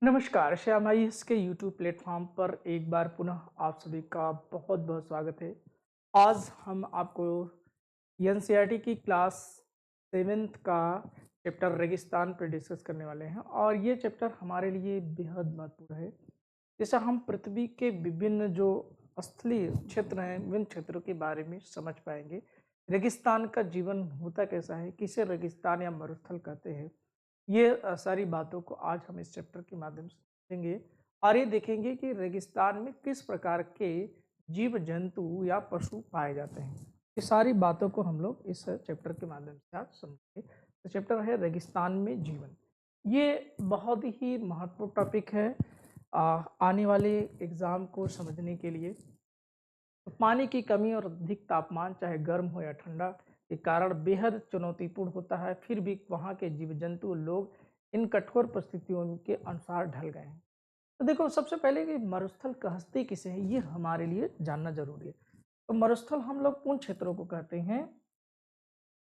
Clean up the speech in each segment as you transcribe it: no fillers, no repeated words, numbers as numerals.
नमस्कार, श्यामाइस के YouTube platform पर एक बार पुनः आप सभी का बहुत बहुत स्वागत है। आज हम आपको एनसीईआरटी की क्लास 7th का चैप्टर रेगिस्तान पर डिस्कस करने वाले हैं और ये चैप्टर हमारे लिए बेहद महत्वपूर्ण है। जैसा हम पृथ्वी के विभिन्न जो स्थलीय क्षेत्र हैं, विभिन्न क्षेत्रों के बारे में समझ पाएंगे। रेगिस्तान का जीवन होता कैसा है, किसे रेगिस्तान या मरुस्थल कहते हैं, ये सारी बातों को आज हम इस चैप्टर के माध्यम से समझेंगे और ये देखेंगे कि रेगिस्तान में किस प्रकार के जीव जंतु या पशु पाए जाते हैं। ये सारी बातों को हम लोग इस चैप्टर के माध्यम से आज समझेंगे। तो चैप्टर है रेगिस्तान में जीवन। ये बहुत ही महत्वपूर्ण टॉपिक है आने वाले एग्जाम को समझने के लिए। तो पानी की कमी और अधिक तापमान, चाहे गर्म हो या ठंडा, के कारण बेहद चुनौतीपूर्ण होता है। फिर भी वहाँ के जीव जंतु लोग इन कठोर परिस्थितियों के अनुसार ढल गए हैं। तो देखो, सबसे पहले कि मरुस्थल कहते किसे हैं, ये हमारे लिए जानना जरूरी है। तो मरुस्थल हम लोग उन क्षेत्रों को कहते हैं,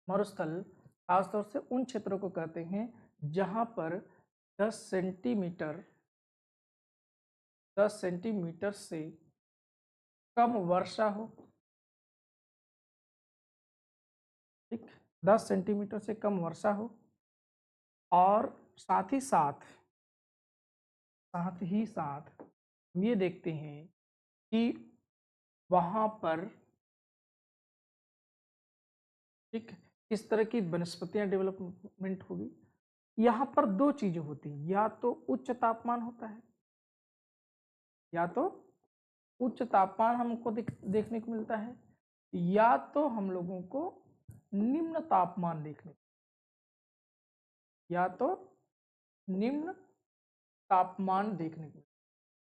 मरुस्थल खासतौर से उन क्षेत्रों को कहते हैं जहां पर 10 सेंटीमीटर 10 सेंटीमीटर से कम वर्षा हो। ठीक, 10 सेंटीमीटर से कम वर्षा हो और साथ ही साथ हम ये देखते हैं कि वहां पर ठीक किस तरह की वनस्पतियां डेवलपमेंट होगी। यहाँ पर दो चीजें होती हैं, या तो उच्च तापमान होता है, या तो उच्च तापमान हमको देखने को मिलता है, या तो हम लोगों को निम्न तापमान या तो निम्न तापमान देखने को,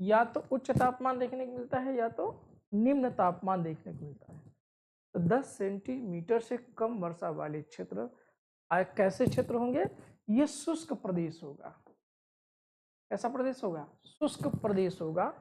या तो उच्च तापमान देखने को मिलता है या तो निम्न तापमान देखने को मिलता है। तो 10 सेंटीमीटर से कम वर्षा वाले क्षेत्र कैसे क्षेत्र होंगे? ये शुष्क प्रदेश होगा। कैसा प्रदेश होगा? शुष्क प्रदेश होगा।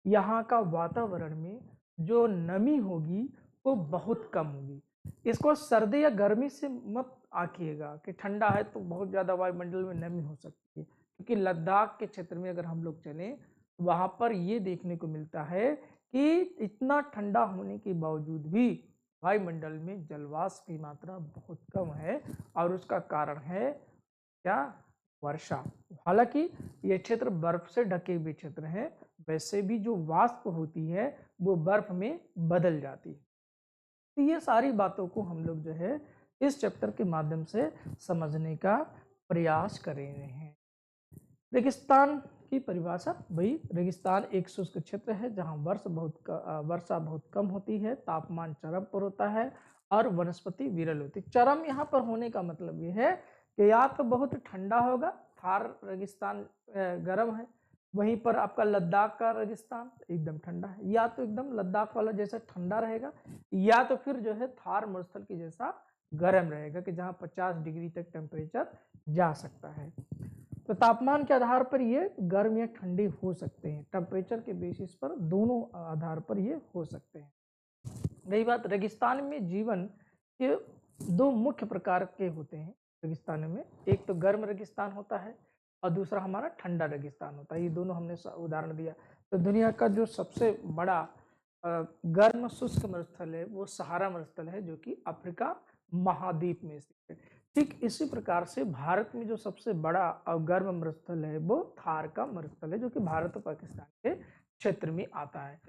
यहाँ का वातावरण में जो नमी होगी वो बहुत कम होगी। इसको सर्दी या गर्मी से मत आंकिएगा कि ठंडा है तो बहुत ज्यादा वायुमंडल में नमी हो सकती है, क्योंकि लद्दाख के क्षेत्र में अगर हम लोग चलें तो वहां पर ये देखने को मिलता है कि इतना ठंडा होने के बावजूद भी वायुमंडल में जलवाष्प की मात्रा बहुत कम है और उसका कारण है क्या? वर्षा। हालांकि ये क्षेत्र बर्फ से ढके हुए क्षेत्र है, वैसे भी जो वाष्प होती है वो बर्फ में बदल जाती है। तो ये सारी बातों को हम लोग जो है इस चैप्टर के माध्यम से समझने का प्रयास कर रहे हैं। रेगिस्तान की परिभाषा, भाई रेगिस्तान एक शुष्क क्षेत्र है जहां वर्षा बहुत कम होती है, तापमान चरम पर होता है और वनस्पति विरल होती है। चरम यहाँ पर होने का मतलब ये है कि या तो बहुत ठंडा होगा, थार रेगिस्तान गर्म है, वहीं पर आपका लद्दाख का रेगिस्तान एकदम ठंडा है, या तो एकदम लद्दाख वाला जैसा ठंडा रहेगा, या तो फिर जो है थार मरुस्थल की जैसा गर्म रहेगा कि जहां 50 डिग्री तक टेम्परेचर जा सकता है। तो तापमान के आधार पर ये गर्म या ठंडी हो सकते हैं, टेम्परेचर के बेसिस पर दोनों आधार पर ये हो सकते हैं। रही बात रेगिस्तान में जीवन के दो मुख्य प्रकार के होते हैं। रेगिस्तान में एक तो गर्म रेगिस्तान होता है और दूसरा हमारा ठंडा रेगिस्तान होता है। ये दोनों हमने उदाहरण दिया। तो दुनिया का जो सबसे बड़ा गर्म शुष्क मरुस्थल है वो सहारा मरुस्थल है, जो कि अफ्रीका महाद्वीप में स्थित है। ठीक इसी प्रकार से भारत में जो सबसे बड़ा गर्म मरुस्थल है वो थार का मरुस्थल है, जो कि भारत और पाकिस्तान के क्षेत्र में आता है।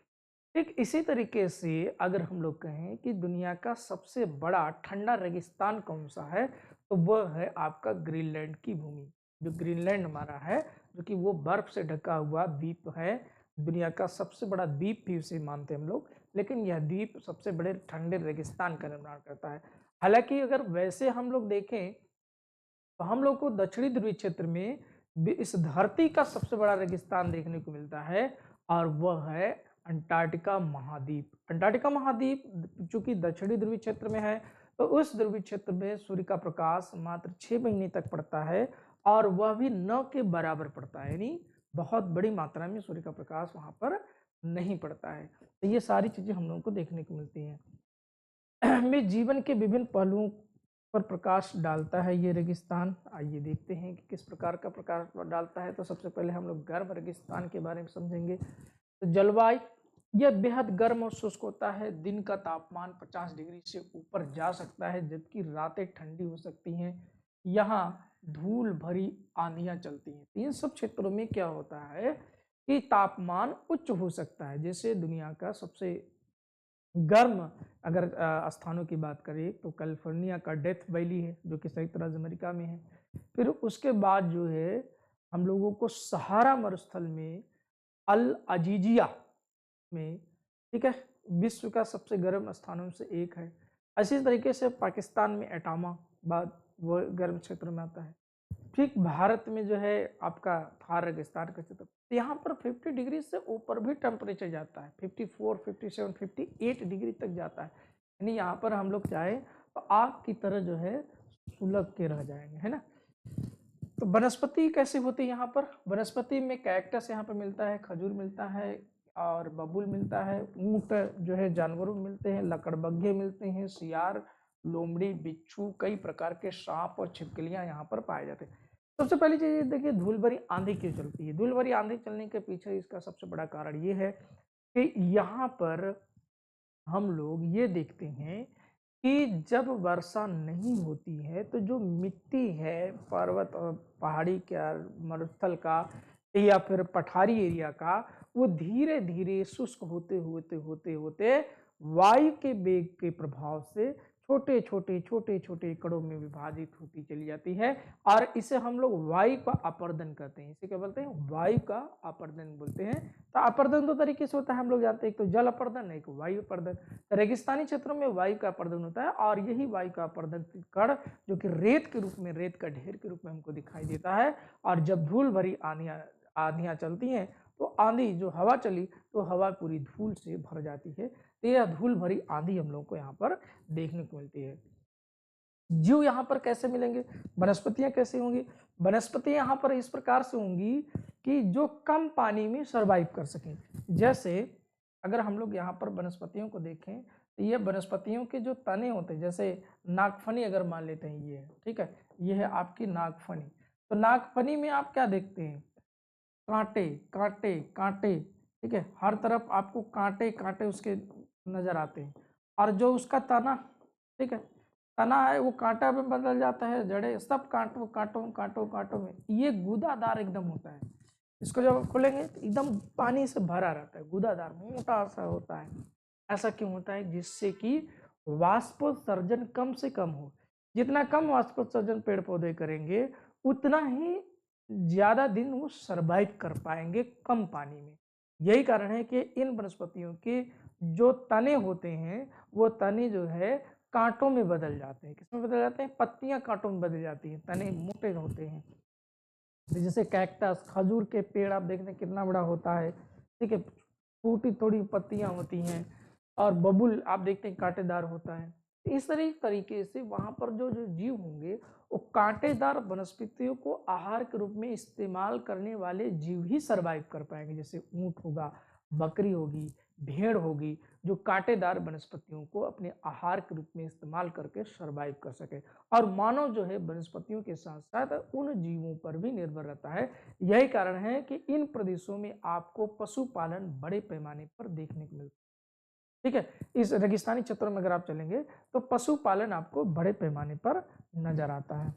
ठीक इसी तरीके से अगर हम लोग कहें कि दुनिया का सबसे बड़ा ठंडा रेगिस्तान कौन सा है, तो वह है आपका ग्रीनलैंड की भूमि। जो ग्रीनलैंड हमारा है, जो कि वो बर्फ से ढका हुआ द्वीप है, दुनिया का सबसे बड़ा द्वीप भी उसे मानते हैं हम लोग, लेकिन यह द्वीप सबसे बड़े ठंडे रेगिस्तान का निर्माण करता है। हालांकि अगर वैसे हम लोग देखें तो हम लोग को दक्षिणी ध्रुवीय क्षेत्र में इस धरती का सबसे बड़ा रेगिस्तान देखने को मिलता है, और वह है अंटार्कटिका महाद्वीप। अंटार्कटिका महाद्वीप चूंकि दक्षिणी ध्रुवीय क्षेत्र में है, तो उस ध्रुवीय क्षेत्र में सूर्य का प्रकाश मात्र 6 महीने तक पड़ता है, और वह भी 9 के बराबर पड़ता है, यानी बहुत बड़ी मात्रा में सूर्य का प्रकाश वहां पर नहीं पड़ता है। तो ये सारी चीजें हम लोगों को देखने को मिलती हैं। में जीवन के विभिन्न पहलुओं पर प्रकाश डालता है ये रेगिस्तान? आइए देखते हैं कि किस प्रकार का प्रकाश डालता है। तो सबसे पहले हम लोग गर्म रेगिस्तान के बारे में समझेंगे। तो जलवायु यह बेहद गर्म और शुष्क होता है। दिन का तापमान 50 डिग्री से ऊपर जा सकता है, जबकि रातें ठंडी हो सकती हैं। यहाँ धूल भरी आंधियां चलती हैं। तो इन सब क्षेत्रों में क्या होता है कि तापमान उच्च हो सकता है। जैसे दुनिया का सबसे गर्म अगर स्थानों की बात करें तो कैलिफोर्निया का डेथ वैली है, जो कि संयुक्त राज्य अमेरिका में है। फिर उसके बाद जो है हम लोगों को सहारा मरुस्थल में अल अजीजिया में, ठीक है, विश्व का सबसे गर्म स्थानों से एक है। इसी तरीके से पाकिस्तान में एटामाबाद वो गर्म क्षेत्र में आता है। ठीक भारत में जो है आपका थार रेगिस्तान का क्षेत्र, तो यहाँ पर 50 डिग्री से ऊपर भी टेम्परेचर जाता है, 54, 57, 58 डिग्री तक जाता है। यानी यहाँ पर हम लोग चाहे तो आग की तरह जो है सुलग के रह जाएंगे, है ना। तो वनस्पति कैसे होती है यहाँ पर? वनस्पति में कैक्टस यहाँ पर मिलता है, खजूर मिलता है और बबूल मिलता है। ऊंट जो है जानवरों मिलते हैं, लकड़बग्घे मिलते हैं, सियार, लोमड़ी, बिच्छू, कई प्रकार के सांप और छिपकलियां यहाँ पर पाए जाते हैं। सबसे पहली चीज देखिए, धूल भरी आंधी क्यों चलती है? धूल भरी आंधी चलने के पीछे इसका सबसे बड़ा कारण ये है कि यहाँ पर हम लोग ये देखते हैं कि जब वर्षा नहीं होती है तो जो मिट्टी है पर्वत और पहाड़ी का, मरुस्थल का या फिर पठारी एरिया का, वो धीरे धीरे शुष्क होते होते होते होते वायु के वेग के प्रभाव से छोटे छोटे छोटे छोटे एकड़ों में विभाजित होती चली जाती है। और इसे हम लोग वायु का अपर्दन कहते हैं। इसे क्या बोलते हैं? वायु का अपर्दन बोलते हैं। तो अपर्दन दो तरीके से होता है, हम लोग जानते हैं, एक तो जल अपर्दन, एक वायु अपर्दन। रेगिस्तानी क्षेत्रों में वायु का अपर्दन होता है और यही वायु का अपर्दन कण जो कि रेत के रूप में, रेत का ढेर के रूप में हमको दिखाई देता है। और जब धूल भरी आंधियां चलती हैं तो आंधी जो हवा चली तो हवा पूरी धूल से भर जाती है। तो यह धूल भरी आंधी हम लोग को यहाँ पर देखने को मिलती है। जीव यहाँ पर कैसे मिलेंगे? वनस्पतियां कैसे होंगी? वनस्पतियां यहाँ पर इस प्रकार से होंगी कि जो कम पानी में सरवाइव कर सकें। जैसे अगर हम लोग यहाँ पर वनस्पतियों को देखें तो ये वनस्पतियों के जो तने होते हैं, जैसे नागफनी अगर मान लेते हैं, ये ठीक है, ये है आपकी नागफनी। तो नागफनी में आप क्या देखते हैं? कांटे कांटे कांटे, ठीक है, हर तरफ आपको कांटे कांटे उसके नजर आते हैं। और जो उसका तना, ठीक है, तना है वो कांटा में बदल जाता है, जड़े सब कांटों कांटों कांटों कांटों में, ये गूदादार एकदम होता है। इसको जब आप खोलेंगे तो एकदम पानी से भरा रहता है, गूदादार मोटा सा होता है। ऐसा क्यों होता है? जिससे कि वाष्पोत्सर्जन कम से कम हो। जितना कम वाष्पोत्सर्जन पेड़ पौधे करेंगे उतना ही ज्यादा दिन वो सरवाइव कर पाएंगे कम पानी में। यही कारण है कि इन वनस्पतियों के जो तने होते हैं वो तने जो है कांटों में बदल जाते हैं। किसमें बदल जाते हैं? पत्तियां कांटों में बदल जाती हैं, तने मोटे होते हैं। जैसे कैक्टस, खजूर के पेड़ आप देखते हैं कितना बड़ा होता है, ठीक है, छोटी थोड़ी पत्तियां होती हैं। और बबुल आप देखते हैं कांटेदार होता है। इस तरीके से वहां पर जो जो जीव होंगे वो कांटेदार वनस्पतियों को आहार के रूप में इस्तेमाल करने वाले जीव ही सरवाइव कर पाएंगे। जैसे ऊंट होगा, बकरी होगी, भेड़ होगी, जो कांटेदार वनस्पतियों को अपने आहार के रूप में इस्तेमाल करके सरवाइव कर सके। और मानव जो है वनस्पतियों के साथ साथ उन जीवों पर भी निर्भर रहता है। यही कारण है कि इन प्रदेशों में आपको पशुपालन बड़े पैमाने पर देखने को मिलता है। ठीक है, इस रेगिस्तानी क्षेत्रों में अगर आप चलेंगे तो पशुपालन आपको बड़े पैमाने पर नजर आता है।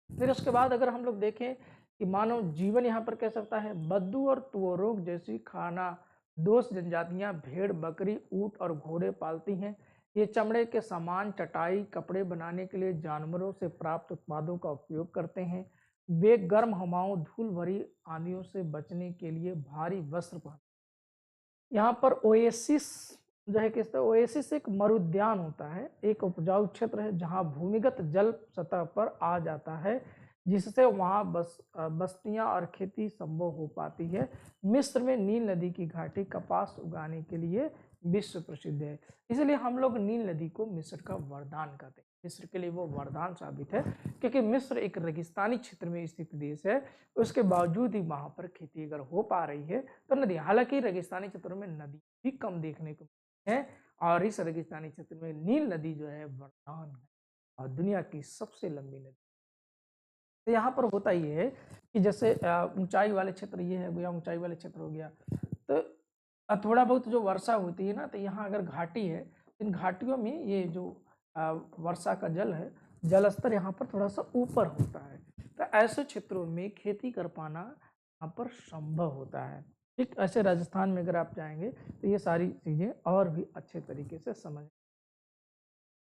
फिर उसके बाद अगर हम लोग देखें कि मानव जीवन यहाँ पर कैसा सकता है, बद्दू और तुअरोग जैसी खाना दोष जनजातियां भेड़, बकरी, ऊंट और घोड़े पालती हैं। ये चमड़े के सामान, चटाई, कपड़े बनाने के लिए जानवरों से प्राप्त उत्पादों का उपयोग करते हैं। वे गर्म हवाओं, धूल भरी आंधियों से बचने के लिए भारी वस्त्र पहनते हैं। यहाँ पर ओएसिस जो है, किस तरह ओएसिस एक मरुद्यान होता है, एक उपजाऊ क्षेत्र है जहाँ भूमिगत जल सतह पर आ जाता है, जिससे वहाँ बस्तियां और खेती संभव हो पाती है। मिस्र में नील नदी की घाटी कपास उगाने के लिए विश्व प्रसिद्ध है। इसलिए हम लोग नील नदी को मिस्र का वरदान कहते हैं। मिस्र के लिए वो वरदान साबित है क्योंकि मिस्र एक रेगिस्तानी क्षेत्र में स्थित देश है, उसके बावजूद ही वहां पर खेती अगर हो पा रही है तो नदी, हालांकि रेगिस्तानी क्षेत्रों में नदी भी कम देखने को है और इस रेगिस्तानी क्षेत्र में नील नदी जो है वरदान है। और दुनिया की सबसे लंबी नदी। तो यहाँ पर होता ये है कि जैसे ऊंचाई वाले क्षेत्र ये है या ऊंचाई वाले क्षेत्र हो गया, तो थोड़ा बहुत जो वर्षा होती है ना, तो यहाँ अगर घाटी है, इन घाटियों में ये जो वर्षा का जल है, जल स्तर यहाँ पर थोड़ा सा ऊपर होता है, तो ऐसे क्षेत्रों में खेती कर पाना यहाँ पर संभव होता है। ठीक ऐसे राजस्थान में अगर आप जाएंगे तो ये सारी चीज़ें और भी अच्छे तरीके से समझ।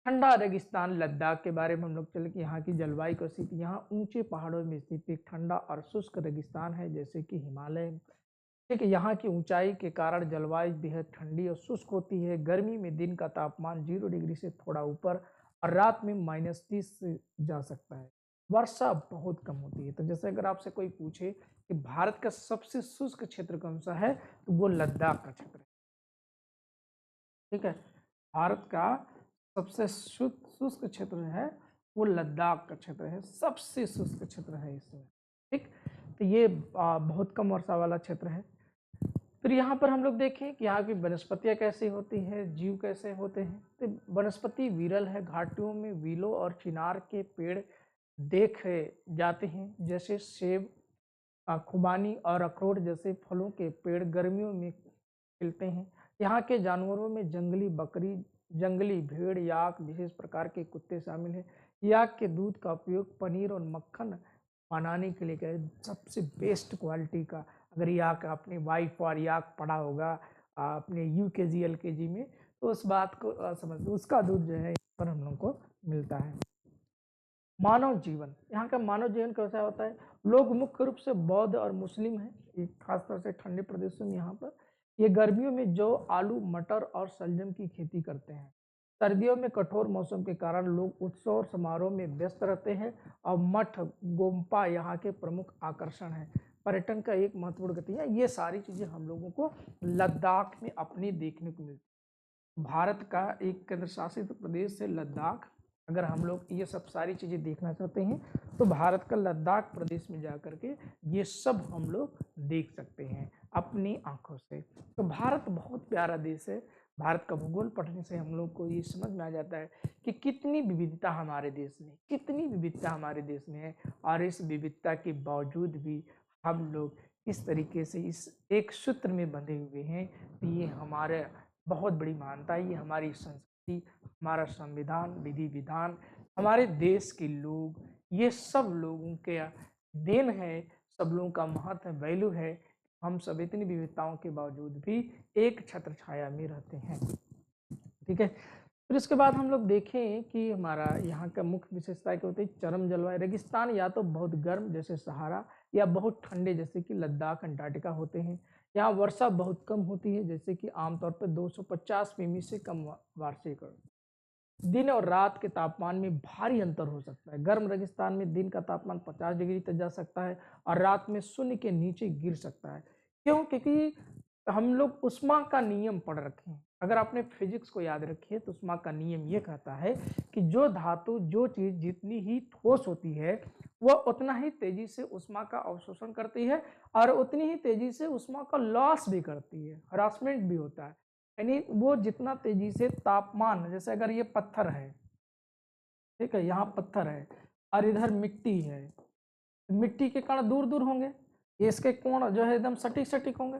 ठंडा रेगिस्तान लद्दाख के बारे में हम लोग चले कि यहाँ की जलवायु कैसी थी। यहाँ ऊंचे पहाड़ों में स्थित एक ठंडा और शुष्क रेगिस्तान है, जैसे कि हिमालय। ठीक है, यहाँ की ऊंचाई के कारण जलवायु बेहद ठंडी और शुष्क होती है। गर्मी में दिन का तापमान 0 डिग्री से थोड़ा ऊपर और रात में -30 से जा सकता है। वर्षा बहुत कम होती है। तो जैसे अगर आपसे कोई पूछे कि भारत का सबसे शुष्क क्षेत्र कौन सा है, तो वो लद्दाख का क्षेत्र है। ठीक है, भारत का सबसे शुष्क क्षेत्र है वो लद्दाख का क्षेत्र है, सबसे शुष्क क्षेत्र है इसमें। ठीक, तो ये बहुत कम वर्षा वाला क्षेत्र है। फिर यहाँ पर हम लोग देखें कि यहाँ की वनस्पतियाँ कैसी होती है, जीव कैसे होते हैं। तो वनस्पति विरल है, घाटियों में विलो और चिनार के पेड़ देखे जाते हैं, जैसे सेब, खुबानी और अखरोट जैसे फलों के पेड़ गर्मियों में खिलते हैं। यहाँ के जानवरों में जंगली बकरी, जंगली भेड़, याक, विशेष प्रकार के कुत्ते शामिल हैं। याक के दूध का उपयोग पनीर और मक्खन बनाने के लिए करें, सबसे बेस्ट क्वालिटी का। अगर याक आपने वाइफ और याक पढ़ा होगा अपने UKG LKG में, तो उस बात को समझ, उसका दूध जो है यहाँ पर हम लोग को मिलता है। मानव जीवन, यहाँ का मानव जीवन कैसा होता है। लोग मुख्य रूप से बौद्ध और मुस्लिम हैं, खासतौर से ठंडे प्रदेशों में। यहाँ पर ये गर्मियों में जौ, आलू, मटर और शलजम की खेती करते हैं। सर्दियों में कठोर मौसम के कारण लोग उत्सव और समारोह में व्यस्त रहते हैं और मठ, गोम्पा यहाँ के प्रमुख आकर्षण हैं। पर्यटन का एक महत्वपूर्ण गति है। ये सारी चीजें हम लोगों को लद्दाख में अपनी देखने को मिलती। भारत का एक केंद्र शासित प्रदेश है लद्दाख। अगर हम लोग ये सब सारी चीज़ें देखना चाहते हैं तो भारत का लद्दाख प्रदेश में जा कर के ये सब हम लोग देख सकते हैं अपनी आंखों से। तो भारत बहुत प्यारा देश है। भारत का भूगोल पढ़ने से हम लोग को ये समझ में आ जाता है कि कितनी विविधता हमारे देश में, कितनी विविधता हमारे देश में है। और इस विविधता के बावजूद भी हम लोग इस तरीके से इस एक सूत्र में बंधे हुए हैं। तो ये हमारे बहुत बड़ी मान्यता है, ये हमारी संस्कृति, हमारा संविधान, विधि विधान, हमारे देश के लोग, ये सब लोगों के देन है। सब लोगों का महत्व वैल्यू है। हम सब इतनी विविधताओं के बावजूद भी एक छत्र छाया में रहते हैं। ठीक है, फिर इसके बाद हम लोग देखें कि हमारा यहाँ का मुख्य विशेषता क्या होती है। चरम जलवायु, रेगिस्तान या तो बहुत गर्म जैसे सहारा या बहुत ठंडे जैसे कि लद्दाख, अंटार्कटिका होते हैं। यहाँ वर्षा बहुत कम होती है, जैसे कि आमतौर पर 250 मिमी से कम वार्षिक। दिन और रात के तापमान में भारी अंतर हो सकता है। गर्म रेगिस्तान में दिन का तापमान 50 डिग्री तक जा सकता है और रात में शून्य के नीचे गिर सकता है। क्यों? क्योंकि हम लोग उष्मा का नियम पढ़ रखे हैं। अगर आपने फिजिक्स को याद रखिए तो उष्मा का नियम ये कहता है कि जो धातु, जो चीज जितनी ही ठोस होती है वह उतना ही तेजी से उष्मा का अवशोषण करती है और उतनी ही तेजी से उष्मा का लॉस भी करती है, हरासमेंट भी होता है। यानी वो जितना तेजी से तापमान, जैसे अगर ये पत्थर है, ठीक है, यहाँ पत्थर है और इधर मिट्टी है, मिट्टी के कण दूर दूर होंगे, ये इसके कोण जो है एकदम सटीक सटीक होंगे।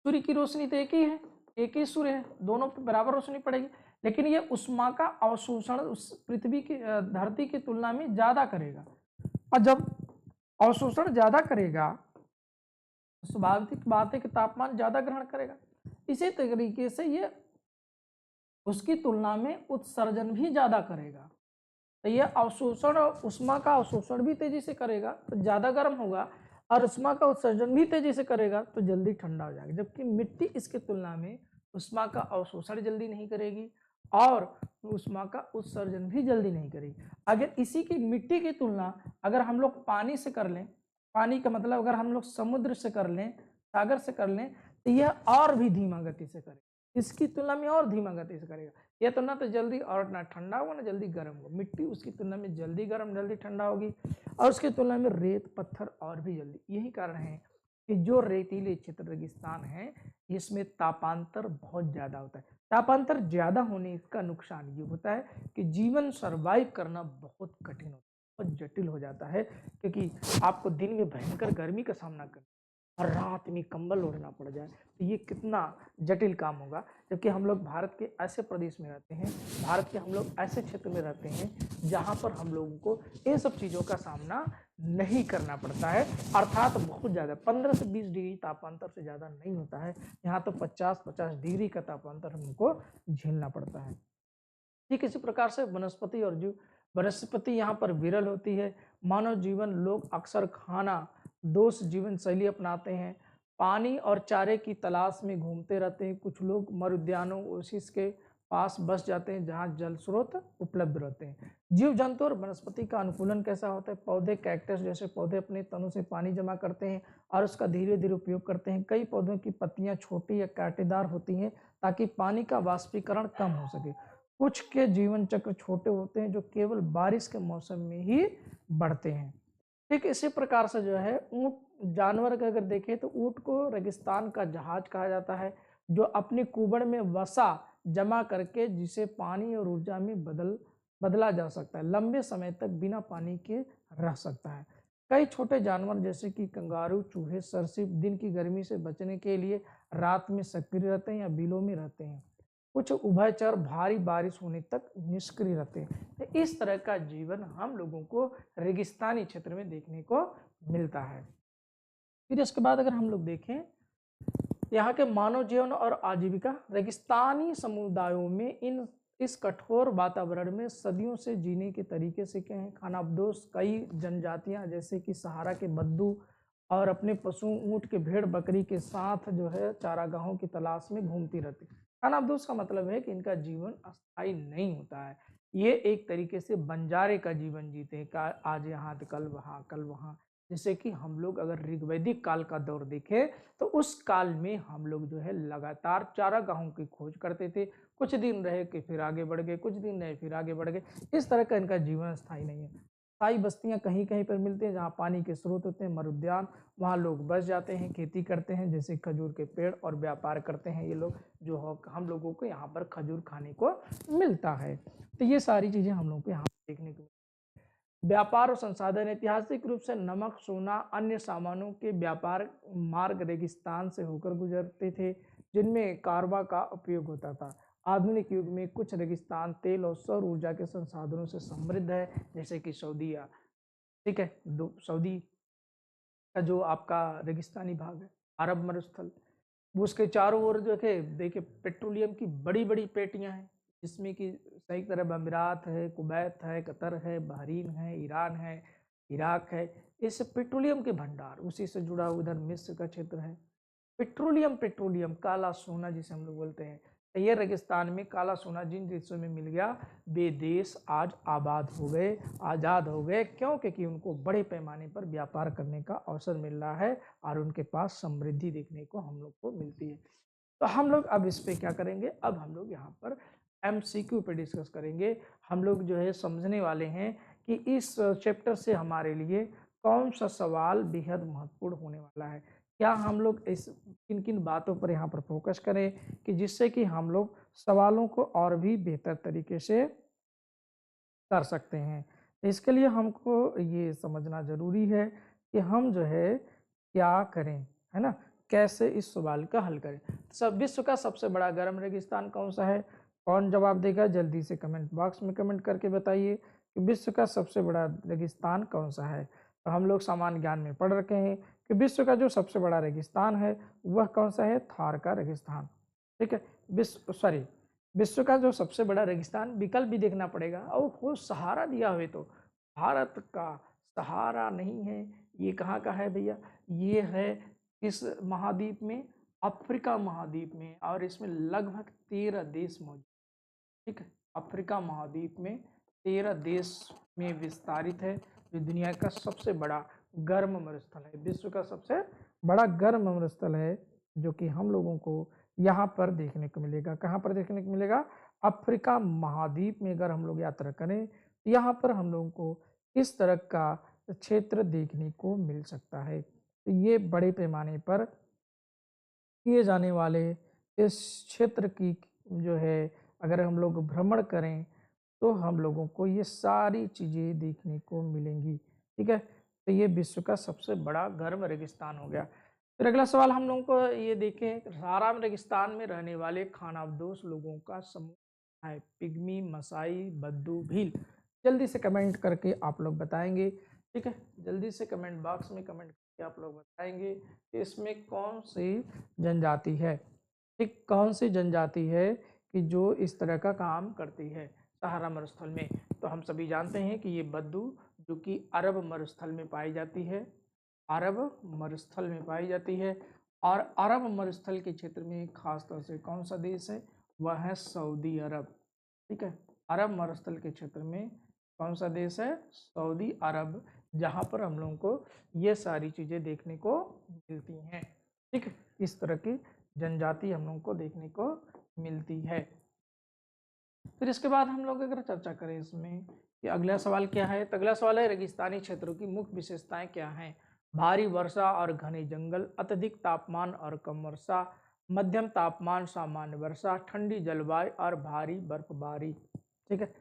सूर्य की रोशनी तो एक ही है, एक ही सूर्य है, दोनों पर बराबर रोशनी पड़ेगी, लेकिन ये उष्मा का अवशोषण उस पृथ्वी की, धरती की तुलना में ज्यादा करेगा। और जब अवशोषण ज्यादा करेगा तो स्वाभाविक बात है कि तापमान ज्यादा ग्रहण करेगा। इसी तरीके से ये उसकी तुलना में उत्सर्जन भी ज्यादा करेगा। तो ये अवशोषण और उष्मा का अवशोषण भी तेजी से करेगा तो ज्यादा गर्म होगा, और उष्मा का उत्सर्जन भी तेजी से करेगा तो जल्दी ठंडा हो जाएगा। जबकि मिट्टी इसके तुलना में उष्मा का अवशोषण जल्दी नहीं करेगी और उष्मा का उत्सर्जन भी जल्दी नहीं करेगी। अगर इसी की मिट्टी की तुलना अगर हम लोग पानी से कर लें, पानी का मतलब अगर हम लोग समुद्र से कर लें, सागर से कर लें, तो यह और भी धीमा गति से करेगा, इसकी तुलना में और धीमा गति से करेगा। यह तो ना तो जल्दी और ना ठंडा होगा ना जल्दी गर्म होगा। मिट्टी उसकी तुलना में जल्दी गर्म जल्दी ठंडा होगी और उसकी तुलना में रेत पत्थर और भी जल्दी। यही कारण है कि जो रेतीले क्षेत्र रेगिस्तान है इसमें तापांतर बहुत ज़्यादा होता है। तापांतर ज़्यादा होने का नुकसान ये होता है कि जीवन सर्वाइव करना बहुत कठिन होता है, बहुत जटिल हो जाता है, क्योंकि आपको दिन में भयंकर गर्मी का सामना करना और रात में कंबल ओढ़ना पड़ जाए तो ये कितना जटिल काम होगा। जबकि हम लोग भारत के ऐसे प्रदेश में रहते हैं, भारत के हम लोग ऐसे क्षेत्र में रहते हैं जहाँ पर हम लोगों को इन सब चीज़ों का सामना नहीं करना पड़ता है, अर्थात बहुत ज़्यादा 15 से 20 डिग्री तापांतर से ज़्यादा नहीं होता है। यहाँ तो 50-50 डिग्री का तापांतर हमको झेलना पड़ता है। ठीक इसी प्रकार से वनस्पति और जीव, वनस्पति यहाँ पर विरल होती है। मानव जीवन लोग अक्सर खाना दोष जीवन शैली अपनाते हैं, पानी और चारे की तलाश में घूमते रहते हैं। कुछ लोग मर उद्यानों ओसिस के पास बस जाते हैं जहाँ जल स्रोत उपलब्ध रहते हैं। जीव जंतु और वनस्पति का अनुकूलन कैसा होता है? पौधे कैक्टस जैसे पौधे अपने तनों से पानी जमा करते हैं और उसका धीरे धीरे उपयोग करते हैं। कई पौधों की पत्तियां छोटी या कांटेदार होती हैं ताकि पानी का वाष्पीकरण कम हो सके। कुछ के जीवन चक्र छोटे होते हैं जो केवल बारिश के मौसम में ही बढ़ते हैं। ठीक इसी प्रकार से जो है ऊंट जानवर का अगर देखें तो ऊंट को रेगिस्तान का जहाज कहा जाता है, जो अपनी कुबड़ में वसा जमा करके जिसे पानी और ऊर्जा में बदला जा सकता है, लंबे समय तक बिना पानी के रह सकता है। कई छोटे जानवर जैसे कि कंगारू, चूहे, सरसिप दिन की गर्मी से बचने के लिए रात में सक्रिय रहते हैं या बिलों में रहते हैं। कुछ उभयचर भारी बारिश होने तक निष्क्रिय रहते हैं। तो इस तरह का जीवन हम लोगों को रेगिस्तानी क्षेत्र में देखने को मिलता है। फिर इसके बाद अगर हम लोग देखें यहाँ के मानव जीवन और आजीविका, रेगिस्तानी समुदायों में इस कठोर वातावरण में सदियों से जीने के तरीके से क्या है? खानाबदोश कई जनजातियां जैसे कि सहारा के बद्दू और अपने पशु ऊंट के भेड़ बकरी के साथ जो है चारागाहों की तलाश में घूमती रहती। खानाबदोश का मतलब है कि इनका जीवन अस्थायी नहीं होता है, ये एक तरीके से बंजारे का जीवन जीते हैं, आज यहाँ तो कल वहाँ कल वहाँ। जैसे कि हम लोग अगर ऋग्वैदिक काल का दौर देखें तो उस काल में हम लोग जो है लगातार चारागाहों की खोज करते थे, कुछ दिन रहे कि फिर आगे बढ़ गए, कुछ दिन रहे फिर आगे बढ़ गए। इस तरह का इनका जीवन स्थायी नहीं है। स्थायी बस्तियां कहीं कहीं पर मिलती हैं जहाँ पानी के स्रोत होते हैं, मरुद्यान, वहाँ लोग बस जाते हैं, खेती करते हैं जैसे खजूर के पेड़, और व्यापार करते हैं ये लोग, जो हम लोगों को यहाँ पर खजूर खाने को मिलता है। तो ये सारी चीज़ें हम लोग को यहाँ देखने को। व्यापार और संसाधन, ऐतिहासिक रूप से नमक, सोना, अन्य सामानों के व्यापार मार्ग रेगिस्तान से होकर गुजरते थे जिनमें कारवा का उपयोग होता था। आधुनिक युग में कुछ रेगिस्तान तेल और सौर ऊर्जा के संसाधनों से समृद्ध है, जैसे कि सऊदीया। ठीक है, सऊदी का जो आपका रेगिस्तानी भाग है, अरब मरुस्थल, वो उसके चारों ओर जो है देखिए पेट्रोलियम की बड़ी बड़ी पेटियां हैं, जिसमें कि संयुक्त अरब अमीरात है, कुवैत है, कतर है, बहरीन है, ईरान है, इराक है। इस पेट्रोलियम के भंडार, उसी से जुड़ा उधर मिस्र का क्षेत्र है। पेट्रोलियम काला सोना जिसे हम लोग बोलते हैं, ये रेगिस्तान में काला सोना जिन देशों में मिल गया वे देश आज आबाद हो गए, आज़ाद हो गए। क्यों? क्योंकि उनको बड़े पैमाने पर व्यापार करने का अवसर मिल रहा है और उनके पास समृद्धि देखने को हम लोग को मिलती है। तो हम लोग अब इस पे क्या करेंगे, अब हम लोग यहाँ पर MCQ पे डिस्कस करेंगे। हम लोग जो है समझने वाले हैं कि इस चैप्टर से हमारे लिए कौन सा सवाल बेहद महत्वपूर्ण होने वाला है, क्या हम लोग इस किन किन बातों पर यहाँ पर फोकस करें कि जिससे कि हम लोग सवालों को और भी बेहतर तरीके से कर सकते हैं। इसके लिए हमको ये समझना जरूरी है कि हम जो है क्या करें, है ना, कैसे इस सवाल का हल करें। सब विश्व का सबसे बड़ा गर्म रेगिस्तान कौन सा है? कौन जवाब देगा? जल्दी से कमेंट बॉक्स में कमेंट करके बताइए कि विश्व का सबसे बड़ा रेगिस्तान कौन सा है। तो हम लोग सामान्य ज्ञान में पढ़ रखे हैं कि विश्व का जो सबसे बड़ा रेगिस्तान है वह कौन सा है? थार का रेगिस्तान। ठीक है, विश्व का जो सबसे बड़ा रेगिस्तान, विकल्प भी देखना पड़ेगा, और वो सहारा दिया हुए तो भारत का सहारा नहीं है। ये कहाँ का है भैया? ये है इस महाद्वीप में, अफ्रीका महाद्वीप में, और इसमें लगभग 13 देश मौजूद। ठीक है, अफ्रीका महाद्वीप में 13 देश में विस्तारित है, जो दुनिया का सबसे बड़ा गर्म मरुस्थल है, विश्व का सबसे बड़ा गर्म मरुस्थल है, जो कि हम लोगों को यहाँ पर देखने को मिलेगा। कहाँ पर देखने को मिलेगा? अफ्रीका महाद्वीप में अगर हम लोग यात्रा करें तो यहाँ पर हम लोगों को इस तरह का क्षेत्र देखने को मिल सकता है। तो ये बड़े पैमाने पर किए जाने वाले इस क्षेत्र की जो है अगर हम लोग भ्रमण करें तो हम लोगों को ये सारी चीज़ें देखने को मिलेंगी। ठीक है, तो ये विश्व का सबसे बड़ा गर्म रेगिस्तान हो गया। फिर अगला सवाल हम लोगों को ये देखें, सहारा रेगिस्तान में रहने वाले खानाबदोश लोगों का समूह है पिग्मी, मसाई, बद्दू, भील। जल्दी से कमेंट करके आप लोग बताएंगे। ठीक है, जल्दी से कमेंट बॉक्स में कमेंट करके आप लोग बताएंगे कि इसमें कौन सी जनजाति है, ठीक कौन सी जनजाति है कि जो इस तरह का काम करती है सहारा मरुस्थल में। तो हम सभी जानते हैं कि ये बद्दू जो कि अरब मरुस्थल में पाई जाती है, अरब मरुस्थल में पाई जाती है। और अरब मरुस्थल के क्षेत्र में खास तौर से कौन सा देश है, वह है सऊदी अरब। ठीक है, अरब मरुस्थल के क्षेत्र में कौन सा देश है, सऊदी अरब, जहाँ पर हम लोगों को ये सारी चीज़ें देखने को मिलती हैं। ठीक है, इस तरह की जनजाति हम लोगों को देखने को मिलती है। फिर इसके बाद हम लोग अगर चर्चा करें इसमें कि अगला सवाल क्या है, तो अगला सवाल है रेगिस्तानी क्षेत्रों की मुख्य विशेषताएं क्या हैं। भारी वर्षा और घने जंगल, अत्यधिक तापमान और कम वर्षा, मध्यम तापमान, सामान्य वर्षा, ठंडी जलवायु और भारी बर्फबारी। ठीक है,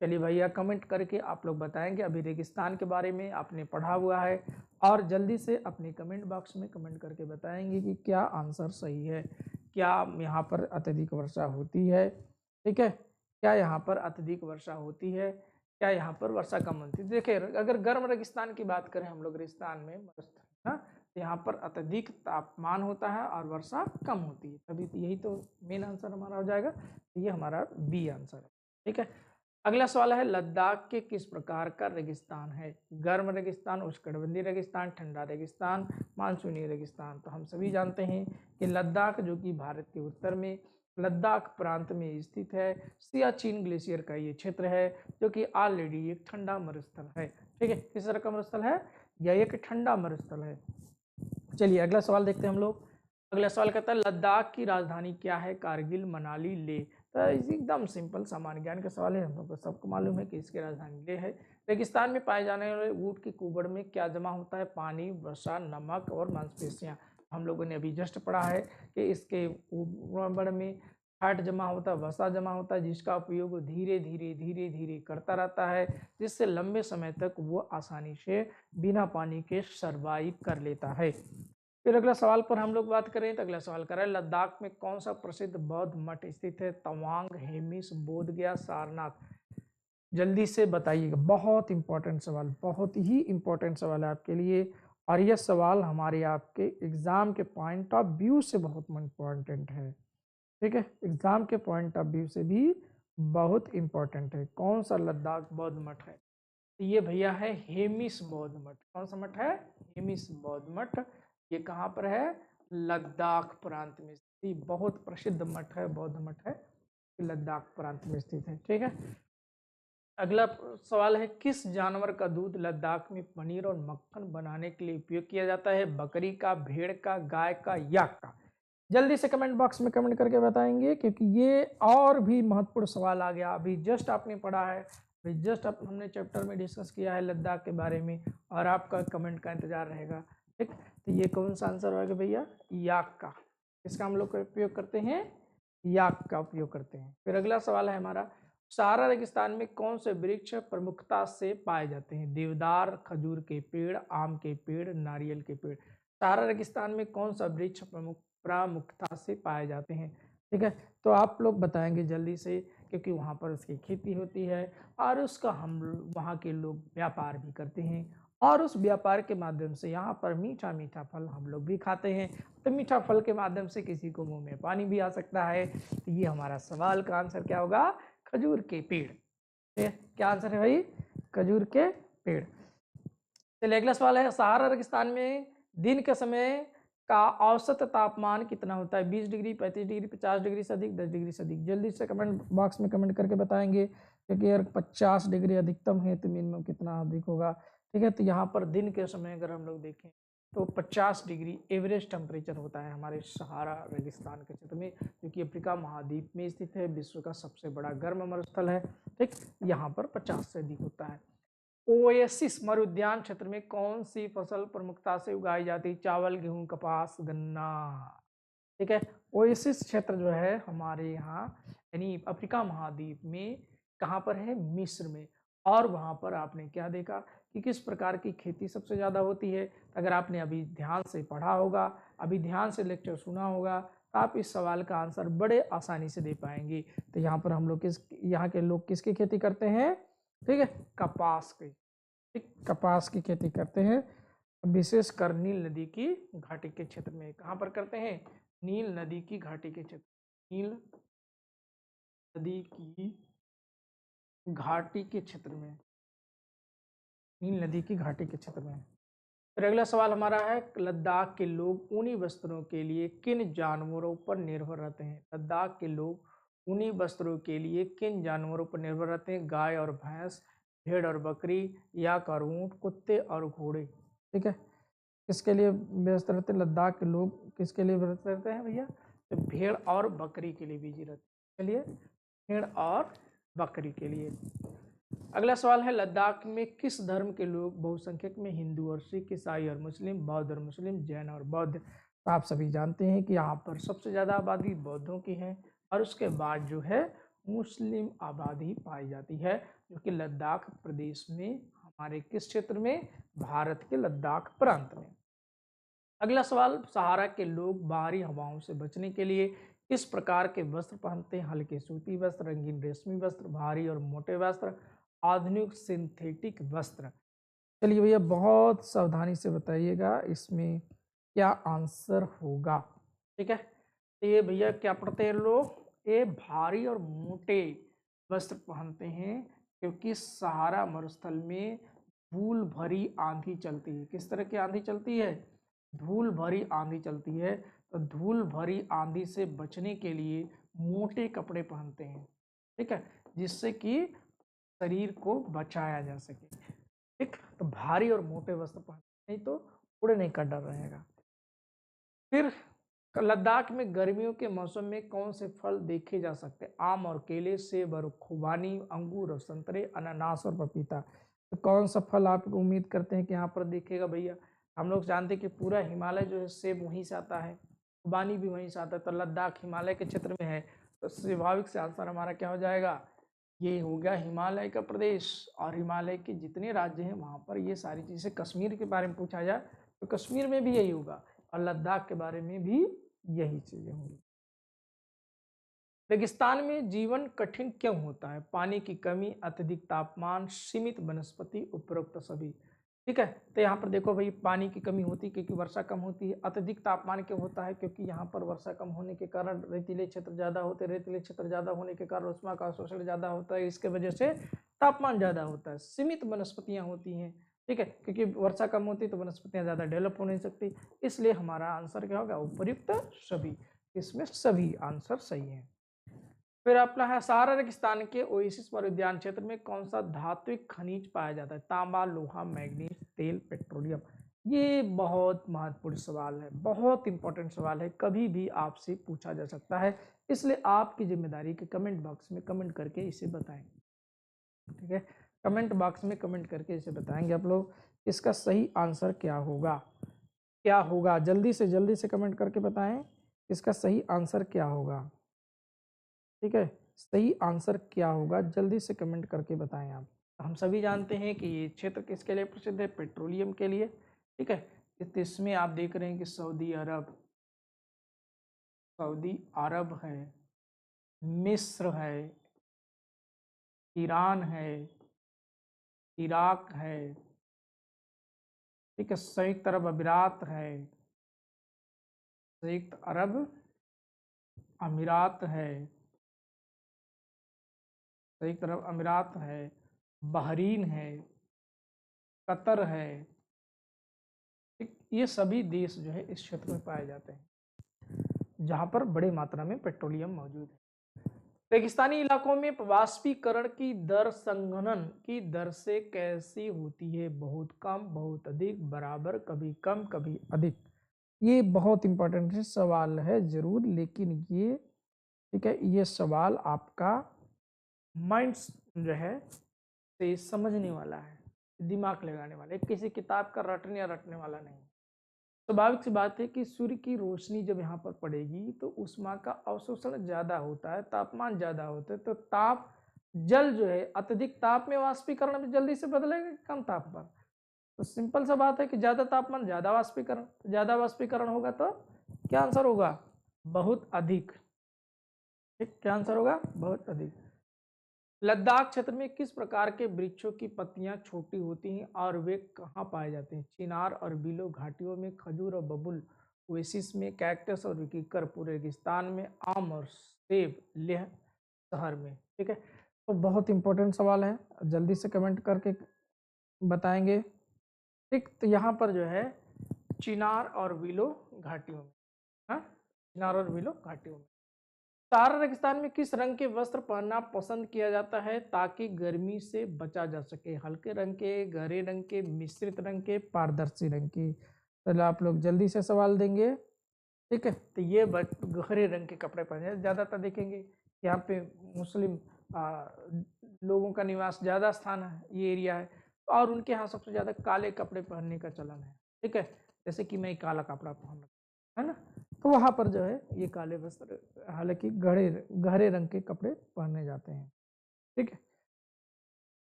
चलिए भैया कमेंट करके आप लोग बताएंगे। अभी रेगिस्तान के बारे में आपने पढ़ा हुआ है और जल्दी से अपने कमेंट बॉक्स में कमेंट करके बताएंगे कि क्या आंसर सही है, क्या यहाँ पर अत्यधिक वर्षा होती है। ठीक है, क्या यहाँ पर अत्यधिक वर्षा होती है, क्या यहाँ पर वर्षा कम होती है। देखिए अगर गर्म रेगिस्तान की बात करें हम लोग रेगिस्तान में ना, तो यहाँ पर अत्यधिक तापमान होता है और वर्षा कम होती है, तभी तो यही तो मेन आंसर हमारा हो जाएगा। ये हमारा बी आंसर है। ठीक है, अगला सवाल है लद्दाख के किस प्रकार का रेगिस्तान है। गर्म रेगिस्तान, उष्णकटिबंधीय रेगिस्तान, ठंडा रेगिस्तान, मानसूनी रेगिस्तान। तो हम सभी जानते हैं कि लद्दाख जो कि भारत के उत्तर में लद्दाख प्रांत में स्थित है, सियाचिन ग्लेशियर का ये क्षेत्र है जो कि ऑलरेडी एक ठंडा मरुस्थल है। ठीक है, किस तरह का मरुस्थल है, यह एक ठंडा मरुस्थल है। चलिए अगला सवाल देखते हैं हम लोग। अगला सवाल कहता है लद्दाख की राजधानी क्या है, कारगिल, मनाली, लेह। तो एकदम सिंपल सामान्य ज्ञान का सवाल है, हम लोग को सबको मालूम है कि इसकी राजधानी लेह है। रेगिस्तान में पाए जाने वाले ऊंट की कुबड़ में क्या जमा होता है, पानी, वसा, नमक और मांसपेशियां। हम लोगों ने अभी जस्ट पढ़ा है कि इसके कुबड़ में फैट जमा होता है, वसा जमा होता है, जिसका उपयोग धीरे धीरे करता रहता है, जिससे लंबे समय तक वो आसानी से बिना पानी के सर्वाइव कर लेता है। फिर अगला सवाल पर हम लोग बात करें तो अगला सवाल कर रहे हैं लद्दाख में कौन सा प्रसिद्ध बौद्ध मठ स्थित है, तवांग, हेमिस, बोधगया, सारनाथ। जल्दी से बताइएगा, बहुत इंपॉर्टेंट सवाल, बहुत ही इंपॉर्टेंट सवाल है आपके लिए। और यह सवाल हमारे आपके एग्जाम के पॉइंट ऑफ व्यू से बहुत इंपॉर्टेंट है। ठीक है, एग्जाम के पॉइंट ऑफ व्यू से भी बहुत इंपॉर्टेंट है। कौन सा लद्दाख बौद्ध मठ है, तो ये भैया है हेमिस बौद्ध मठ। कौन सा मठ है, हेमिस बौद्ध मठ। ये कहाँ पर है, लद्दाख प्रांत में स्थित बहुत प्रसिद्ध मठ है, बौद्ध मठ है, लद्दाख प्रांत में स्थित है। ठीक है, अगला सवाल है किस जानवर का दूध लद्दाख में पनीर और मक्खन बनाने के लिए उपयोग किया जाता है, बकरी का, भेड़ का, गाय का, याक का। जल्दी से कमेंट बॉक्स में कमेंट करके बताएंगे क्योंकि ये और भी महत्वपूर्ण सवाल आ गया। अभी जस्ट आपने पढ़ा है, अभी जस्ट हमने चैप्टर में डिस्कस किया है लद्दाख के बारे में और आपका कमेंट का इंतजार रहेगा। ठीक, तो ये कौन सा आंसर होगा भैया, याक का। इसका हम लोग उपयोग करते हैं, याक का उपयोग करते हैं। फिर अगला सवाल है हमारा सहारा रेगिस्तान में कौन से वृक्ष प्रमुखता से पाए जाते हैं, देवदार, खजूर के पेड़, आम के पेड़, नारियल के पेड़। सहारा रेगिस्तान में कौन सा वृक्ष प्रमुखता से पाए जाते हैं। ठीक है, तो आप लोग बताएंगे जल्दी से क्योंकि वहाँ पर उसकी खेती होती है और उसका हम वहाँ के लोग व्यापार भी करते हैं और उस व्यापार के माध्यम से यहाँ पर मीठा मीठा फल हम लोग भी खाते हैं। तो मीठा फल के माध्यम से किसी को मुंह में पानी भी आ सकता है। तो ये हमारा सवाल का आंसर क्या होगा, खजूर के पेड़। क्या आंसर है भाई, खजूर के पेड़। चलिए अगला सवाल है सहारा रेगिस्तान में दिन के समय का औसत तापमान कितना होता है, 20 डिग्री, 35 डिग्री, 50 डिग्री से अधिक, 10 डिग्री से अधिक। जल्दी से कमेंट बॉक्स में कमेंट करके बताएंगे क्योंकि अगर 50 डिग्री अधिकतम है तो मिनिमम कितना अधिक होगा। ठीक है, तो यहाँ पर दिन के समय अगर हम लोग देखें तो 50 डिग्री एवरेज टेम्परेचर होता है हमारे सहारा रेगिस्तान के क्षेत्र में, जो कि अफ्रीका महाद्वीप में स्थित है, विश्व का सबसे बड़ा गर्म मरुस्थल है। ठीक, यहाँ पर 50 से अधिक होता है। ओएसिस मरुद्यान क्षेत्र में कौन सी फसल प्रमुखता से उगाई जाती है? चावल, गेहूं, कपास, गन्ना। ठीक है, ओएसिस क्षेत्र जो है हमारे यहाँ यानी अफ्रीका महाद्वीप में कहाँ पर है? मिस्र में। और वहां पर आपने क्या देखा कि किस प्रकार की खेती सबसे ज्यादा होती है? अगर आपने अभी ध्यान से पढ़ा होगा, अभी ध्यान से लेक्चर सुना होगा, तो आप इस सवाल का आंसर बड़े आसानी से दे पाएंगे। तो यहाँ पर हम लोग यहाँ के लोग किसकी खेती करते हैं? ठीक है, कपास की। ठीक, कपास की खेती करते हैं, विशेषकर नील नदी की घाटी के क्षेत्र में। कहाँ पर करते हैं? नील नदी की घाटी के क्षेत्र, नील नदी की घाटी के क्षेत्र में, नील नदी की घाटी के क्षेत्र में। फिर अगला सवाल हमारा है, लद्दाख के लोग ऊनी वस्त्रों के लिए किन जानवरों पर निर्भर रहते हैं? लद्दाख के लोग ऊनी वस्त्रों के लिए किन जानवरों पर निर्भर रहते हैं? गाय और भैंस, भेड़ और बकरी, याक और ऊंट, कुत्ते और घोड़े। ठीक है, किसके लिए व्यस्त रहते हैं? लद्दाख के लोग किसके लिए व्यस्त रहते हैं भैया? तो भेड़ और बकरी के लिए बिजी रहते हैं। चलिए, भेड़ और बकरी के लिए। अगला सवाल है, लद्दाख में किस धर्म के लोग बहुसंख्यक में? हिंदू और सिख, ईसाई और मुस्लिम, बौद्ध और मुस्लिम, जैन और बौद्ध। तो आप सभी जानते हैं कि यहाँ पर सबसे ज्यादा आबादी बौद्धों की है और उसके बाद जो है मुस्लिम आबादी पाई जाती है, जो कि लद्दाख प्रदेश में हमारे किस क्षेत्र में? भारत के लद्दाख प्रांत में। अगला सवाल, सहारा के लोग बाहरी हवाओं से बचने के लिए किस प्रकार के वस्त्र पहनते हैं? हल्के सूती वस्त्र, रंगीन रेशमी वस्त्र, भारी और मोटे वस्त्र, आधुनिक सिंथेटिक वस्त्र। चलिए भैया, बहुत सावधानी से बताइएगा इसमें क्या आंसर होगा। ठीक है, तो ये भैया क्या पढ़ते हैं लोग? ये भारी और मोटे वस्त्र पहनते हैं, क्योंकि सहारा मरुस्थल में धूल भरी आंधी चलती है। किस तरह की आंधी चलती है? धूल भरी आंधी चलती है। तो धूल भरी आंधी से बचने के लिए मोटे कपड़े पहनते हैं। ठीक है, जिससे कि शरीर को बचाया जा सके। ठीक, तो भारी और मोटे वस्त्र पहनते, नहीं तो उड़ने का डर रहेगा। फिर लद्दाख में गर्मियों के मौसम में कौन से फल देखे जा सकते हैं? आम और केले, सेब और खुबानी, अंगूर और संतरे, अनानास और पपीता। तो कौन सा फल आप उम्मीद करते हैं कि यहाँ पर दिखेगा भैया? हम लोग जानते हैं कि पूरा हिमालय जो है सेब वहीं से आता है, खुबानी भी वहीं से आता है, तो लद्दाख हिमालय के क्षेत्र में है, तो स्वाभाविक से आंसर हमारा क्या हो जाएगा? ये हो गया हिमालय का प्रदेश। और हिमालय के जितने राज्य हैं वहां पर ये सारी चीजें, कश्मीर के बारे में पूछा जाए तो कश्मीर में भी यही होगा, और लद्दाख के बारे में भी यही चीजें होंगी। रेगिस्तान में जीवन कठिन क्यों होता है? पानी की कमी, अत्यधिक तापमान, सीमित वनस्पति, उपरोक्त सभी। ठीक है, तो यहाँ पर देखो भाई, पानी की कमी होती है क्योंकि वर्षा कम होती है। अत्यधिक तापमान क्यों होता है? क्योंकि यहाँ पर वर्षा कम होने के कारण रेतीले क्षेत्र ज्यादा होते हैं, रेतीले क्षेत्र ज्यादा होने के कारण उष्मा का अवशोषण ज्यादा होता है, इसके वजह से तापमान ज्यादा होता है। सीमित वनस्पतियां होती हैं, ठीक है, क्योंकि वर्षा कम होती है तो वनस्पतियां ज्यादा डेवलप हो नहीं सकती, इसलिए हमारा आंसर क्या होगा? उपयुक्त सभी। इसमें सभी आंसर सही है। फिर अपना है, सहारा रेगिस्तान के ओएसिस मरुद्यान क्षेत्र में कौन सा धात्विक खनिज पाया जाता है? तांबा, लोहा, मैग्नीज, तेल, पेट्रोलियम। ये बहुत महत्वपूर्ण सवाल है, बहुत इंपॉर्टेंट सवाल है, कभी भी आपसे पूछा जा सकता है, इसलिए आपकी जिम्मेदारी के कमेंट बॉक्स में कमेंट करके इसे बताएं। ठीक है, कमेंट बॉक्स में कमेंट करके इसे बताएंगे आप लोग, इसका सही आंसर क्या होगा? क्या होगा? जल्दी से कमेंट करके बताएं इसका सही आंसर क्या होगा। ठीक है, सही आंसर क्या होगा? जल्दी से कमेंट करके बताएं आप। हम सभी जानते हैं कि ये क्षेत्र किसके लिए प्रसिद्ध है? पेट्रोलियम के लिए। ठीक है, इसमें आप देख रहे हैं कि सऊदी अरब है, मिस्र है, ईरान है, इराक है, ठीक है, संयुक्त अरब अमीरात है, संयुक्त अरब अमीरात है, संयुक्त अरब अमीरात है, बहरीन है, कतर है। ये सभी देश जो है इस क्षेत्र में पाए जाते हैं जहां पर बड़ी मात्रा में पेट्रोलियम मौजूद है। रेगिस्तानी इलाकों में वाष्पीकरण की दर संघनन की दर से कैसी होती है? बहुत कम, बहुत अधिक, बराबर, कभी कम कभी अधिक। ये बहुत इंपॉर्टेंट सवाल है जरूर, लेकिन ये ठीक है, ये सवाल आपका माइंड जो है से समझने वाला है। दिमाग लगाने वाला, किसी किताब का रटने या रटने वाला नहीं। स्वाभाविक सी बात है कि सूर्य की रोशनी जब यहाँ पर पड़ेगी तो ऊष्मा का अवशोषण ज़्यादा होता है, तापमान ज़्यादा होता है, तो ताप जल जो है अत्यधिक ताप में वाष्पीकरण में जल्दी से बदलेगा कम तापमान। तो सिंपल सा बात है कि ज़्यादा तापमान ज़्यादा वाष्पीकरण, ज़्यादा वाष्पीकरण होगा तो क्या आंसर होगा? बहुत अधिक। ठीक, क्या आंसर होगा? बहुत अधिक। लद्दाख क्षेत्र में किस प्रकार के वृक्षों की पत्तियां छोटी होती हैं और वे कहाँ पाए जाते हैं? चिनार और बिलो घाटियों में, खजूर और बबुल ओएसिस में, कैक्टस और विकिकर पूरे रेगिस्तान में, आम और सेब लेह शहर में। ठीक है, तो बहुत इंपॉर्टेंट सवाल है, जल्दी से कमेंट करके बताएंगे। ठीक, तो यहाँ पर जो है चिनार और विलो घाटियों में, हाँ, चिनार और विलो घाटियों में। सहारा रेगिस्तान में किस रंग के वस्त्र पहनना पसंद किया जाता है ताकि गर्मी से बचा जा सके? हल्के रंग के, गहरे रंग के, मिश्रित रंग के, पारदर्शी रंग की? चलो आप लोग जल्दी से सवाल देंगे। ठीक है, तो ये गहरे रंग के कपड़े पहने ज्यादातर देखेंगे। यहाँ पे मुस्लिम लोगों का निवास ज्यादा स्थान है, ये एरिया है, और उनके यहाँ सबसे ज्यादा काले कपड़े पहनने का चलन है। ठीक है, जैसे कि मैं काला कपड़ा पहन रखा है ना, तो वहां पर जो है ये काले वस्त्र, हालांकि गहरे रंग के कपड़े पहने जाते हैं। ठीक है,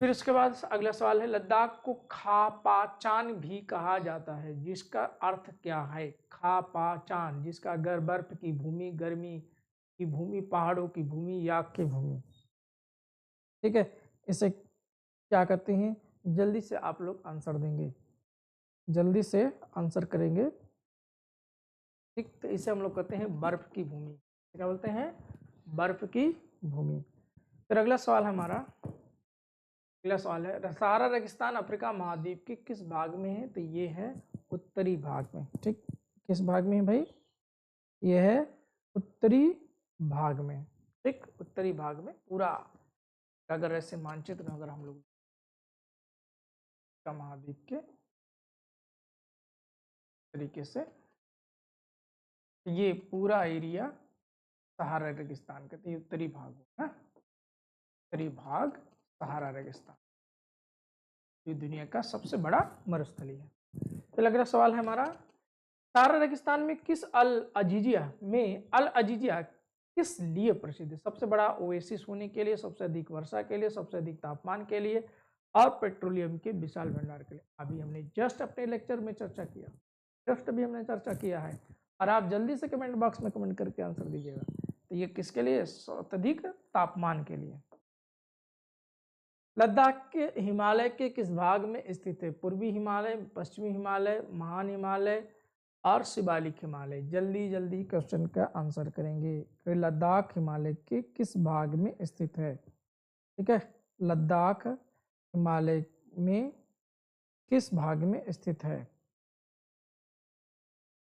फिर उसके बाद अगला सवाल है, लद्दाख को खापाचान भी कहा जाता है, जिसका अर्थ क्या है? खापाचान, जिसका अगर बर्फ की भूमि, गर्मी की भूमि, पहाड़ों की भूमि, याक की भूमि। ठीक है, इसे क्या कहते हैं? जल्दी से आप लोग आंसर देंगे, जल्दी से आंसर करेंगे। ठीक, तो इसे हम लोग कहते हैं बर्फ की भूमि। क्या बोलते हैं? बर्फ की भूमि। फिर अगला सवाल हमारा, अगला सवाल है, सहारा रेगिस्तान अफ्रीका महाद्वीप के किस भाग में है? तो ये है उत्तरी भाग में। ठीक, किस भाग में है भाई? ये है उत्तरी भाग में। ठीक, उत्तरी भाग में पूरा, अगर ऐसे मानचित्र अगर हम लोग महाद्वीप के तरीके से, ये पूरा एरिया सहारा रेगिस्तान कहते हैं, उत्तरी भाग है, उत्तरी भाग सहारा रेगिस्तान, ये दुनिया का सबसे बड़ा मरुस्थली है। फिर अगला सवाल है हमारा, सहारा रेगिस्तान में किस अल अजीजिया किस लिए प्रसिद्ध है? सबसे बड़ा ओएसिस होने के लिए, सबसे अधिक वर्षा के लिए, सबसे अधिक तापमान के लिए, और पेट्रोलियम के विशाल भंडार के लिए। अभी हमने जस्ट अपने लेक्चर में चर्चा किया, जस्ट अभी हमने चर्चा किया है, और आप जल्दी से कमेंट बॉक्स में कमेंट करके आंसर दीजिएगा। तो ये किसके लिए? अत्यधिक तापमान के लिए। लद्दाख के हिमालय के किस भाग में स्थित है? पूर्वी हिमालय, पश्चिमी हिमालय, महान हिमालय और शिवालिक हिमालय? जल्दी जल्दी क्वेश्चन का आंसर करेंगे। तो लद्दाख हिमालय के किस भाग में स्थित है? ठीक है, लद्दाख हिमालय में किस भाग में स्थित है?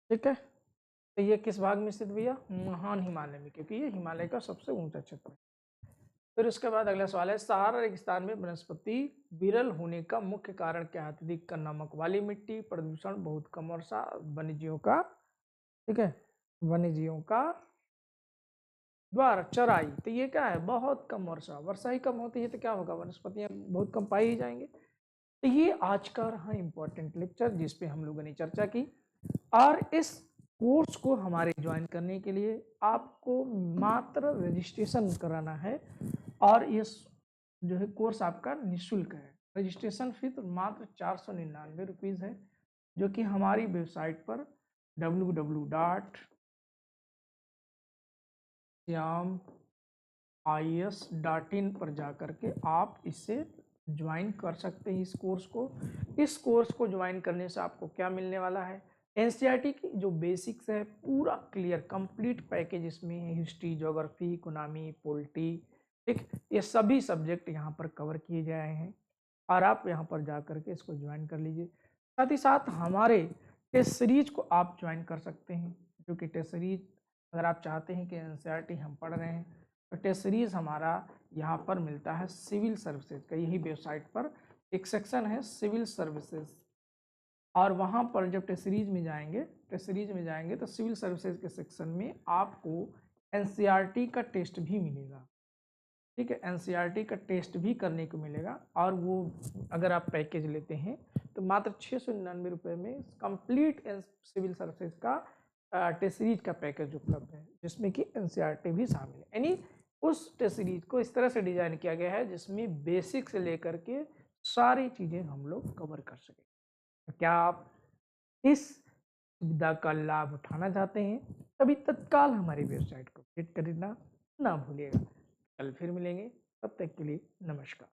ठीक है, तो ये किस भाग में स्थित भैया? महान हिमालय में, क्योंकि ये हिमालय का सबसे ऊंचा क्षेत्र है। फिर उसके बाद अगला सवाल है, सहारा रेगिस्तान में वनस्पति विरल होने का मुख्य कारण क्या है? अधिक नमक वाली मिट्टी, प्रदूषण, बहुत कम वर्षा, वन्यजीवों का, ठीक है, वन्यजीवों का द्वारा चराई। तो ये क्या है? बहुत कम वर्षा, वर्षा ही कम होती है तो क्या होगा? वनस्पतियां बहुत कम पाई ही जाएंगे। तो ये आज का रहा इंपॉर्टेंट लेक्चर जिसपे हम लोगों ने चर्चा की। और इस कोर्स को हमारे ज्वाइन करने के लिए आपको मात्र रजिस्ट्रेशन कराना है, और ये जो है कोर्स आपका निःशुल्क है। रजिस्ट्रेशन फी तो मात्र 499 रुपीज़ है, जो कि हमारी वेबसाइट पर www.shyamIAS.in पर जा करके आप इसे ज्वाइन कर सकते हैं इस कोर्स को। इस कोर्स को ज्वाइन करने से आपको क्या मिलने वाला है? एनसीईआरटी की जो बेसिक्स है पूरा क्लियर कंप्लीट पैकेज इसमें है, हिस्ट्री, ज्योग्राफी, इकोनॉमी, पॉलिटी, ठीक, ये सभी सब्जेक्ट यहाँ पर कवर किए गए हैं, और आप यहाँ पर जा करके इसको ज्वाइन कर लीजिए। साथ ही साथ हमारे टेस्ट सीरीज को आप ज्वाइन कर सकते हैं, जो कि टेस्ट सीरीज अगर आप चाहते हैं कि एनसीईआरटी हम पढ़ रहे हैं तो टेस्ट सीरीज हमारा यहाँ पर मिलता है सिविल सर्विसेज का, यही वेबसाइट पर एक सेक्शन है सिविल सर्विसेज, और वहाँ पर जब टेस्ट सीरीज में जाएंगे, तो सिविल सर्विसेज के सेक्शन में आपको एनसीईआरटी का टेस्ट भी मिलेगा। ठीक है। एनसीईआरटी का टेस्ट भी करने को मिलेगा, और वो अगर आप पैकेज लेते हैं तो मात्र 699 रुपये में कंप्लीट सिविल सर्विसेज का टेस्ट सीरीज का पैकेज उपलब्ध है, जिसमें कि एनसीईआरटी भी शामिल है। यानी उस टेस्ट सीरीज को इस तरह से डिजाइन किया गया है जिसमें बेसिक से लेकर के सारी चीज़ें हम लोग कवर कर सकें। तो क्या आप इस सुविधा का लाभ उठाना चाहते हैं? तभी तत्काल हमारी वेबसाइट को विजिट करना ना भूलिएगा। कल फिर मिलेंगे, तब तक के लिए नमस्कार।